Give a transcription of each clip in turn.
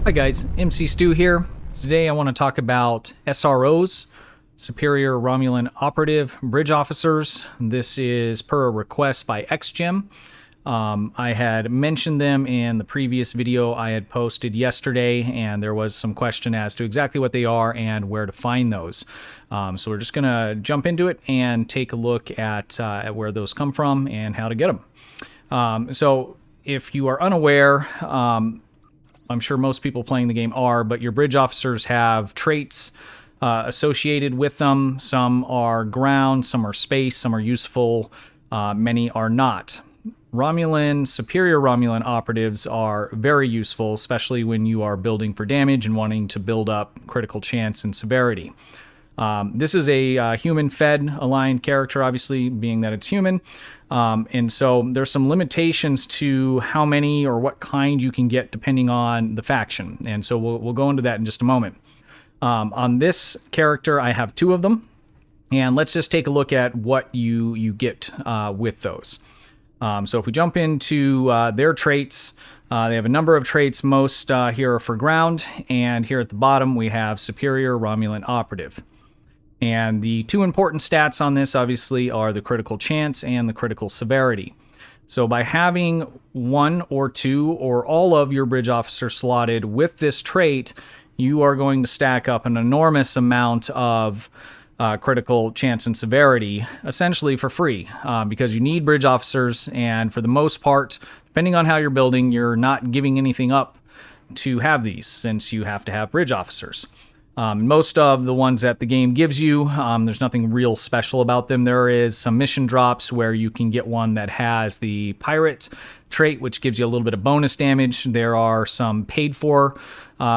Hi guys, MC Stu here. Today I want to talk about SROs, Superior Romulan Operative Bridge Officers. This is per a request by XGem. I had mentioned them in the previous video I had posted yesterday, and there was some question as to exactly what they are and where to find those. So we're just going to jump into it and take a look at where those come from and how to get them. So if you are unaware, I'm sure most people playing the game are, but your bridge officers have traits associated with them. Some are ground, some are space, some are useful, many are not. Superior Romulan operatives are very useful, especially when you are building for damage and wanting to build up critical chance and severity. This is a human-fed aligned character, obviously, being that it's human. And so there's some limitations to how many or what kind you can get depending on the faction. And so we'll go into that in just a moment. On this character, I have 2 of them. And let's just take a look at what you get with those. So if we jump into their traits, they have a number of traits. Most here are for ground. And here at the bottom, we have Superior Romulan Operative. And the 2 important stats on this, obviously, are the critical chance and the critical severity. So by having 1 or 2 or all of your bridge officers slotted with this trait, you are going to stack up an enormous amount of critical chance and severity, essentially for free, because you need bridge officers, and for the most part, depending on how you're building, you're not giving anything up to have these, since you have to have bridge officers. Most of the ones that the game gives you, there's nothing real special about them. There is some mission drops where you can get one that has the pirate trait, which gives you a little bit of bonus damage. There are some paid for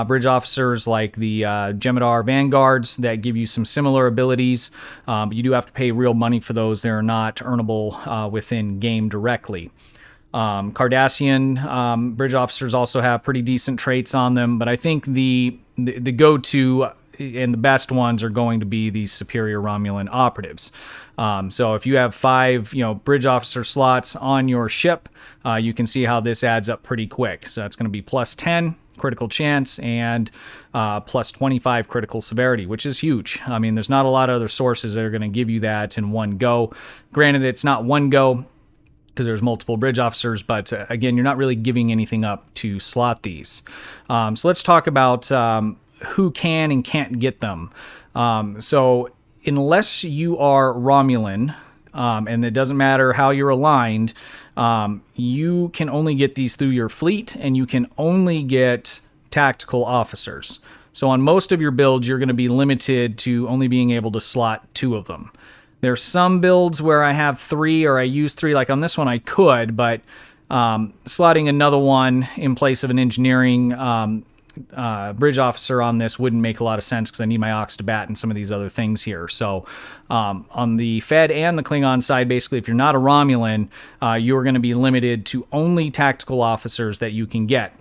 bridge officers like the Jem'Hadar Vanguards that give you some similar abilities, but you do have to pay real money for those. They're not earnable within game directly. Cardassian bridge officers also have pretty decent traits on them, but I think the go-to and the best ones are going to be these Superior Romulan Operatives. So if you have 5, bridge officer slots on your ship, you can see how this adds up pretty quick. So that's going to be plus 10 critical chance and plus 25 critical severity, which is huge. I mean, there's not a lot of other sources that are going to give you that in one go. Granted, it's not one go, because there's multiple bridge officers, but again, you're not really giving anything up to slot these. So let's talk about who can and can't get them. So unless you are Romulan, and it doesn't matter how you're aligned, you can only get these through your fleet, and you can only get tactical officers. So on most of your builds, you're going to be limited to only being able to slot 2 of them. There's some builds where I have 3 or I use 3, like on this one I could, but slotting another one in place of an engineering bridge officer on this wouldn't make a lot of sense, because I need my Ox to Bat and some of these other things here. So on the Fed and the Klingon side, basically, if you're not a Romulan, you're going to be limited to only tactical officers that you can get.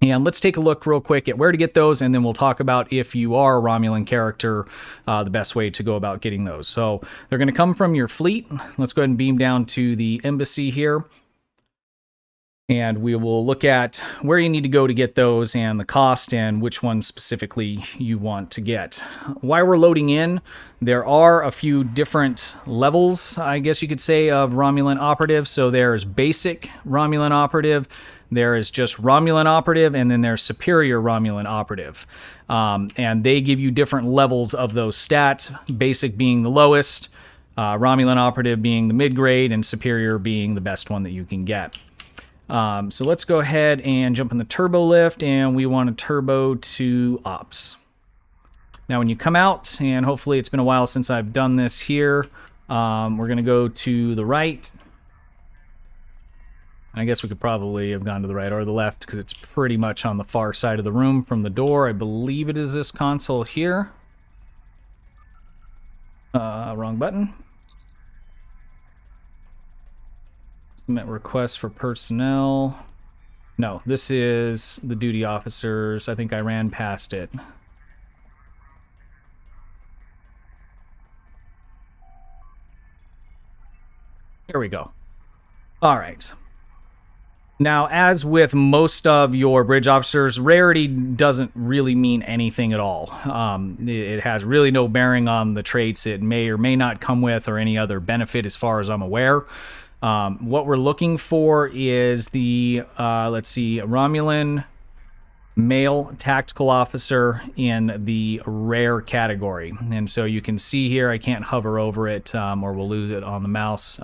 And let's take a look real quick at where to get those, and then we'll talk about, if you are a Romulan character, the best way to go about getting those. So they're going to come from your fleet. Let's go ahead and beam down to the embassy here. And we will look at where you need to go to get those and the cost and which ones specifically you want to get. While we're loading in, there are a few different levels, I guess you could say, of Romulan Operative. So there's basic Romulan Operative, there is just Romulan Operative, and then there's Superior Romulan Operative. And they give you different levels of those stats, basic being the lowest, Romulan Operative being the mid-grade, and Superior being the best one that you can get. So let's go ahead and jump in the turbo lift, and we want to turbo to ops. Now when you come out, and hopefully it's been a while since I've done this here, we're going to go to the right. I guess we could probably have gone to the right or the left, because it's pretty much on the far side of the room from the door. I believe it is this console here. Wrong button. Submit request for personnel. No, this is the duty officers. I think I ran past it. Here we go. All right. Now, as with most of your bridge officers, rarity doesn't really mean anything at all. It has really no bearing on the traits it may or may not come with or any other benefit as far as I'm aware. What we're looking for is the, let's see, Romulan male tactical officer in the rare category. And so you can see here, I can't hover over it or we'll lose it on the mouse.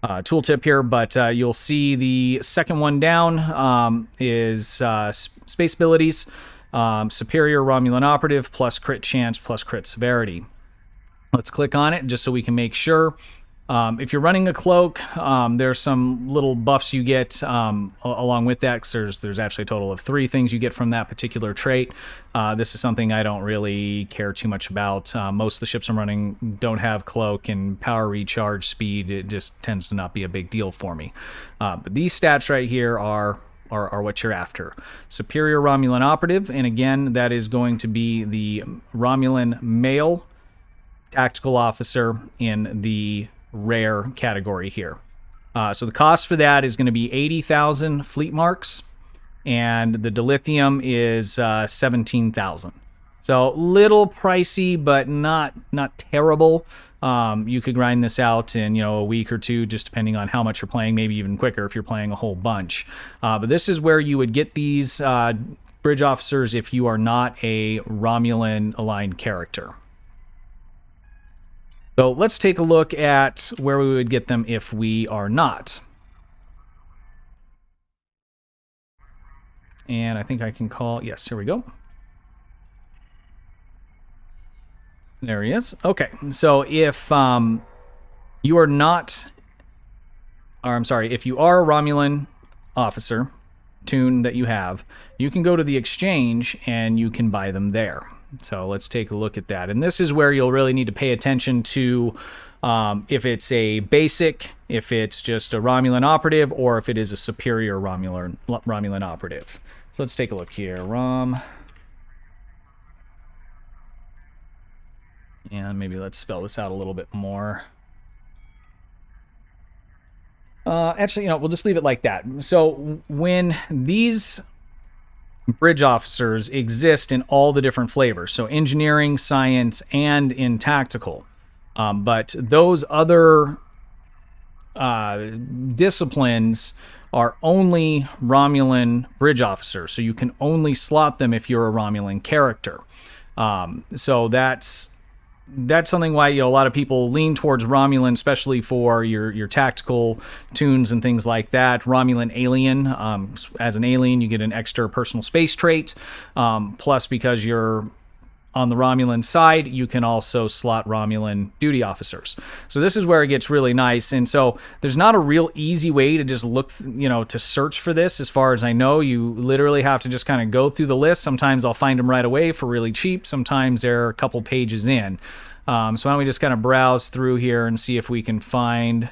Tooltip here, but you'll see the second one down is space abilities, superior Romulan operative plus crit chance plus crit severity. Let's click on it just so we can make sure. If you're running a cloak, there's some little buffs you get along with that, because there's actually a total of 3 things you get from that particular trait. This is something I don't really care too much about. Most of the ships I'm running don't have cloak, and power recharge speed, it just tends to not be a big deal for me. But these stats right here are what you're after. Superior Romulan operative, and again, that is going to be the Romulan male tactical officer in the rare category here. So the cost for that is going to be 80,000 fleet marks, and the dilithium is 17,000. So little pricey, but not terrible. You could grind this out in a week or 2, just depending on how much you're playing, maybe even quicker if you're playing a whole bunch. But this is where you would get these bridge officers if you are not a Romulan aligned character. So let's take a look at where we would get them if we are not. And I think I can call, yes, here we go. There he is. Okay, so if you are not, or I'm sorry, if you are a Romulan officer, tune that you have, you can go to the exchange and you can buy them there. So let's take a look at that. And this is where you'll really need to pay attention to if it's a basic, if it's just a Romulan operative, or if it is a superior Romulan operative. So let's take a look here. And maybe let's spell this out a little bit more. Actually, we'll just leave it like that. So when these bridge officers exist in all the different flavors, so engineering, science, and in tactical, but those other disciplines are only Romulan bridge officers, so you can only slot them if you're a Romulan character. So that's something why a lot of people lean towards Romulan, especially for your tactical tunes and things like that. Romulan alien, as an alien, you get an extra personal space trait. Plus, because you're on the Romulan side, you can also slot Romulan duty officers. So this is where it gets really nice. And so there's not a real easy way to just look, to search for this. As far as I know, you literally have to just kind of go through the list. Sometimes I'll find them right away for really cheap. Sometimes they're a couple pages in. So why don't we just kind of browse through here and see if we can find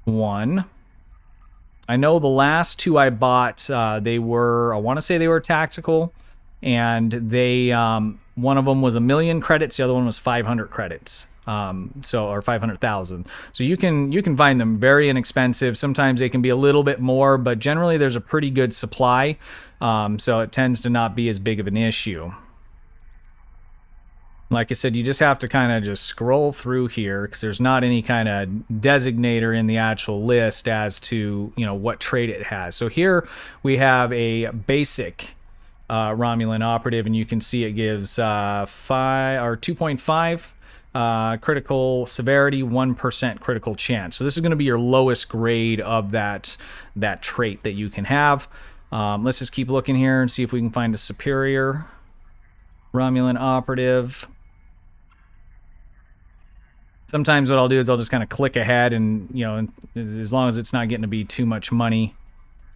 one. I know the last 2 I bought, I want to say they were tactical, and they, one of them was 1,000,000 credits, the other one was 500 credits. Or 500,000. So you can find them very inexpensive. Sometimes they can be a little bit more, but generally there's a pretty good supply. So it tends to not be as big of an issue. Like I said, you just have to kind of just scroll through here, because there's not any kind of designator in the actual list as to what trait it has. So here we have a basic Romulan operative, and you can see it gives 2.5 critical severity, 1% critical chance. So this is going to be your lowest grade of that trait that you can have. Let's just keep looking here and see if we can find a superior Romulan operative. Sometimes what I'll do is I'll just kind of click ahead, and as long as it's not getting to be too much money,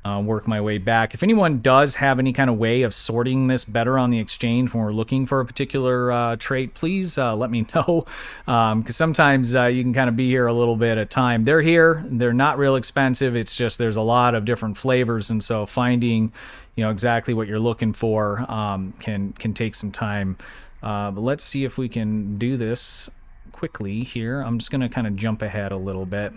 work my way back. If anyone does have any kind of way of sorting this better on the exchange when we're looking for a particular trait, please let me know, because sometimes you can kind of be here a little bit at a time. They're here, they're not real expensive, it's just there's a lot of different flavors, and so finding exactly what you're looking for can take some time. But let's see if we can do this quickly here. I'm just going to kind of jump ahead a little bit.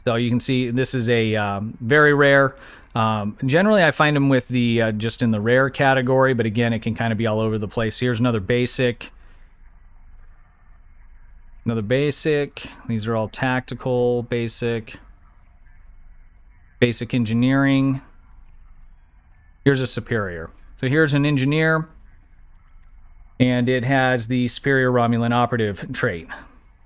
So you can see this is a very rare. Generally, I find them with the just in the rare category, but again, it can kind of be all over the place. Here's another basic. Another basic. These are all tactical, basic engineering. Here's a superior. So here's an engineer, and it has the superior Romulan operative trait.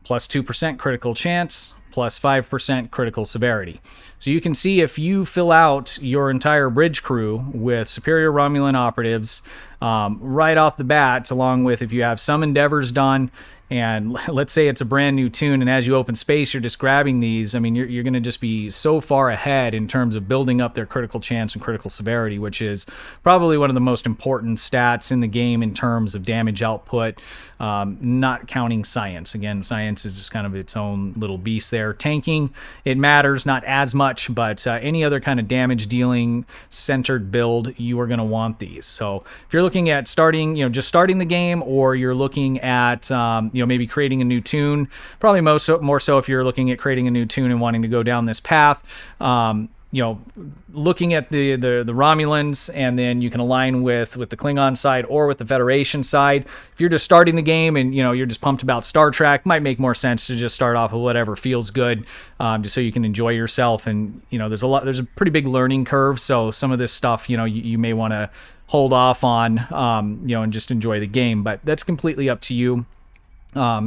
Plus 2% critical chance, plus 5% critical severity. So you can see if you fill out your entire bridge crew with superior Romulan operatives right off the bat, along with if you have some endeavors done, and let's say it's a brand new tune, and as you open space, you're just grabbing these. I mean, you're going to just be so far ahead in terms of building up their critical chance and critical severity, which is probably one of the most important stats in the game in terms of damage output, not counting science. Again, science is just kind of its own little beast there. Tanking, it matters, not as much, but any other kind of damage dealing centered build, you are going to want these. So if you're looking at starting, just starting the game, or you're looking at, maybe creating a new tune, probably more so if you're looking at creating a new tune and wanting to go down this path, looking at the Romulans, and then you can align with the Klingon side or with the Federation side. If you're just starting the game and you're just pumped about Star Trek, might make more sense to just start off with whatever feels good, just so you can enjoy yourself. And there's a pretty big learning curve, so some of this stuff you may want to hold off on, and just enjoy the game. But that's completely up to you.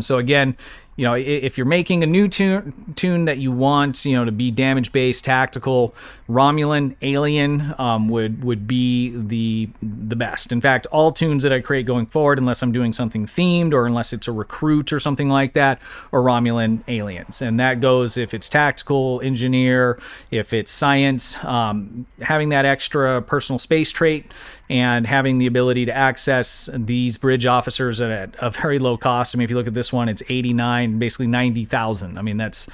So again, if you're making a new tune that you want, to be damage-based, tactical, Romulan, alien would be the best. In fact, all tunes that I create going forward, unless I'm doing something themed or unless it's a recruit or something like that, are Romulan aliens. And that goes if it's tactical, engineer, if it's science, having that extra personal space trait and having the ability to access these bridge officers at a very low cost. I mean, if you look at this one, it's 89, basically 90,000. I mean, that's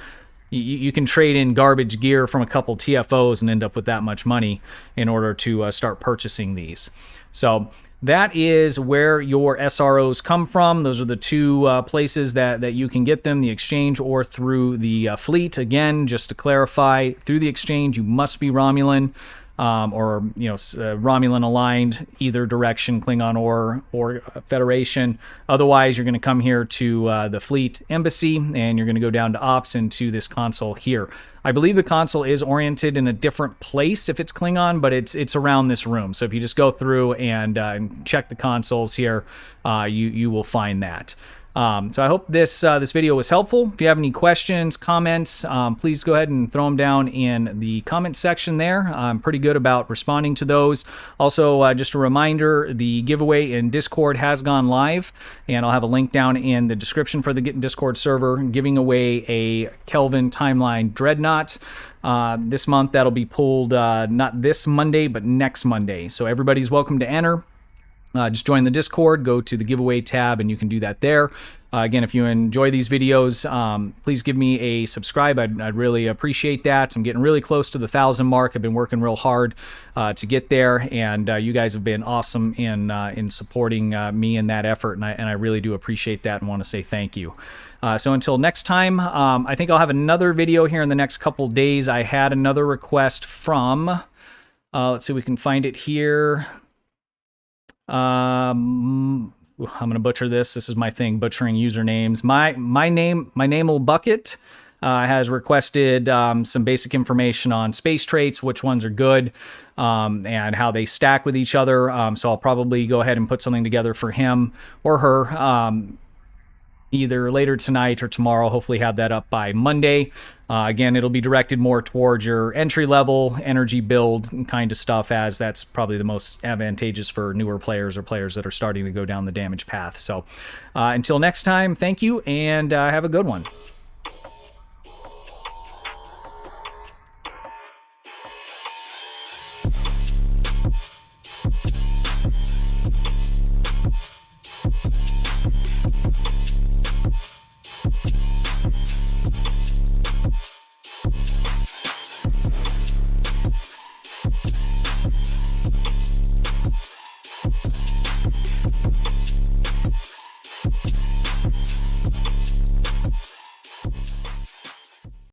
you can trade in garbage gear from a couple TFOs and end up with that much money in order to start purchasing these. So that is where your SROs come from. Those are the two places that you can get them, the exchange or through the fleet. Again, just to clarify, through the exchange, you must be Romulan. Or Romulan aligned, either direction, Klingon or Federation. Otherwise, you're going to come here to the Fleet Embassy, and you're going to go down to Ops into this console here. I believe the console is oriented in a different place if it's Klingon, but it's around this room. So if you just go through and check the consoles here, you will find that. So I hope this video was helpful. If you have any questions, comments, please go ahead and throw them down in the comment section there. I'm pretty good about responding to those. Also, just a reminder, the giveaway in Discord has gone live, and I'll have a link down in the description for the Discord server, giving away a Kelvin Timeline Dreadnought. This month, that'll be pulled not this Monday, but next Monday. So everybody's welcome to enter. Just join the Discord, go to the giveaway tab, and you can do that there. Again, if you enjoy these videos, please give me a subscribe. I'd really appreciate that. I'm getting really close to the 1,000 mark. I've been working real hard to get there, and you guys have been awesome in supporting me in that effort, and I really do appreciate that and want to say thank you. So until next time, I think I'll have another video here in the next couple days. I had another request from, let's see if we can find it here. I'm gonna butcher this. This is my thing, butchering usernames. My name bucket has requested some basic information on space traits, which ones are good, and how they stack with each other. So I'll probably go ahead and put something together for him or her, either later tonight or tomorrow. Hopefully have that up by Monday. Again, it'll be directed more towards your entry-level energy build kind of stuff, as that's probably the most advantageous for newer players or players that are starting to go down the damage path. So until next time, thank you, and have a good one.